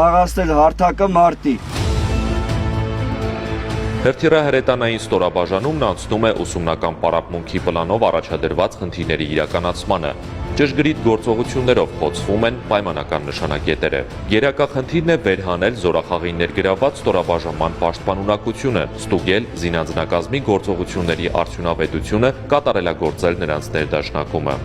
զբաղացնել հարթակը մարտի։ Հրթիռահրետանային ստորաբաժանումն անցնում է ուսումնական պարապմունքի պլանով առաջադրված խնդիրների իրականացմանը։ Ճշգրիտ գործողություններով խոցվում են պայմանական նշանակետերը։ Գերակա խնդիրն է վերհանել զորախաղի ներգրաված ստորաբաժանման պաշտպանունակությունը, ստուգել զինանձնակազմի գործողությունների արդյունավետությունը, կատարելագործել նրանց ներդաշնակումը։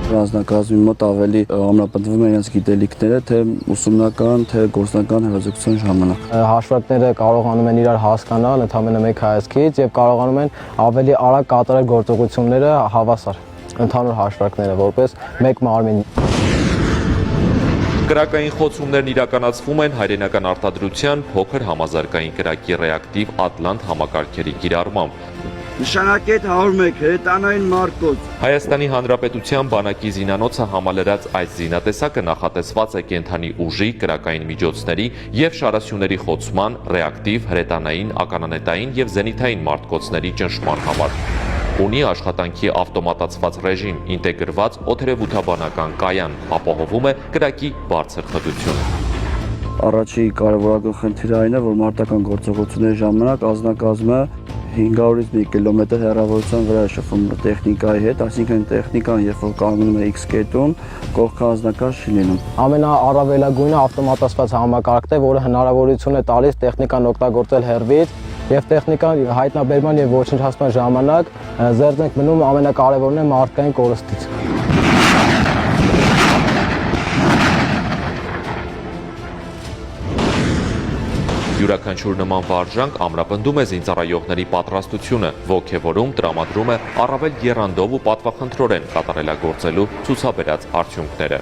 Անձնակազմի մոտ ավելի ամրապնդվում են իրենց գիտելիքները, թե ուսումնական, թե գործնական հեղափոխության ժամանակ։ Հաշվարկները կարողանում են իրար հասկանալ ընդհանրապես մեկ հայացքից եւ կարողանում են ավելի արագ կատարել գործողությունները հավասար։ Ընդհանուր հաշվարկները որպես մեկ մարմին։ Կրակային խոցումներն իրականացվում են հայրենական արտադրության փոքր համազարգային կրակի ռեակտիվ Ատլանտ համակարգերի կիրառմամբ։ Նշանակետ 101 հրետանային մարտկոց։ Հայաստանի Հանրապետության բանակի զինանոցը համալրած այս զինատեսակը նախատեսված է կենդանի ուժի, կրակային միջոցների եւ շարասյուների խոցման, ռեակտիվ, հրետանային, ականանետային եւ զենիթային մարտկոցների ճնշման համար։ Ունի աշխատանքի ավտոմատացված ռեժիմ, ինտեգրված օդերևութաբանական կայան, ապահովում է կրակի բարձր խտությունը։ Առաջի կարևորագույն խնդիրը այն է, որ մարտական գործողությունների ժամանակ անձնակազմը 500-ից 1 կիլոմետր հեռավորության վրա է շփվում տեխնիկայի հետ, այսինքն տեխնիկան երբ որ կանգնում է X կետում, կողքը անձնակազմ չի լինում։ Ամենաառավելագույնը ավտոմատացված համակարգն է, որը հնարավորություն է տալիս տեխնիկան օգտագործել հեռվից եւ տեխնիկան հայտնաբերման եւ ոչնչացման ժամանակ զերծ ենք մնում ամենակարևորն է մարդկային կորստից։ Յուրաքանչյուր նման վարժանք ամրապնդում է զինծառայողների պատրաստությունը, ոգևորում, տրամադրում է առավել եռանդով ու պատվախնդրորեն կատարելագործելու ցուցաբերած արդյունքները։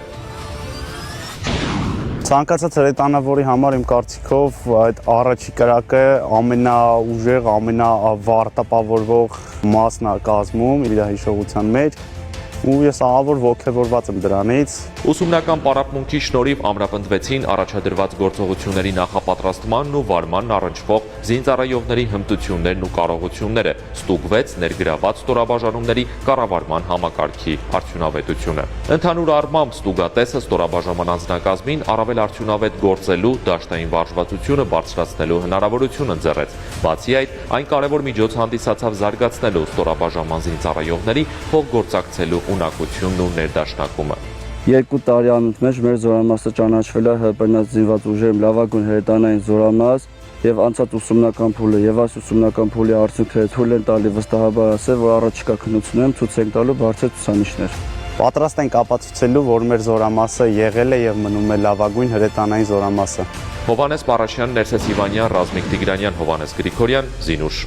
Ցանկացած հրետանավորի համար իմ կարծիքով այդ առաջի կրակը ամենաուժեղ, ամենավարտապավորվող մասն է կազմում իր հիշողության մեջ, ու ես ահավոր ոգևորված եմ դրանից։ Ուսումնական պարապմունքի շնորհիվ ամրապնդվեցին առաջադրված գործողությունների նախապատրաստմանն ու վարմանն առնչվող զինծառայողների հմտություններն ու կարողությունները, ստուգվեց ներգրաված ստորաբաժանումների կառավարման համակարգի արդյունավետությունը։ Ընդհանուր առմամբ ստուգատեսը ստորաբաժանման անձնակազմին առավել արդյունավետ գործելու, դաշտային վարժվածությունը բարձրացնելու հնարավորություն ընձեռեց։ Բացի այդ, այն կարևոր միջոց հանդիսացավ զարգացնելու ստորաբաժանման զինծառայողների փոխգործակցելու ունակությունն ու ներդաշնակումը։ 2 տարի անընդմեջ մեր զորամասը ճանաչվել է ՀՊՆ զինված ուժերի լավագույն հրետանային զորամաս եւ անցած ուսումնական փուլը եւ այս ուսումնական փուլի արդյունքները թույլ են տալի վստահաբար ասել, որ առաջիկա քննություններում ցույց ենք տալու բարձր ցուցանիշներ։ Պատրաստ ենք ապացուցելու, որ մեր զորամասը եղել է եւ մնում է լավագույն հրետանային զորամասը։ Հովհաննես Պարաշյան, Ներսես Իվանյան, Ռազմիկ Տիգրանյան, Հովհաննես Գրիգորյան, Զինուշ։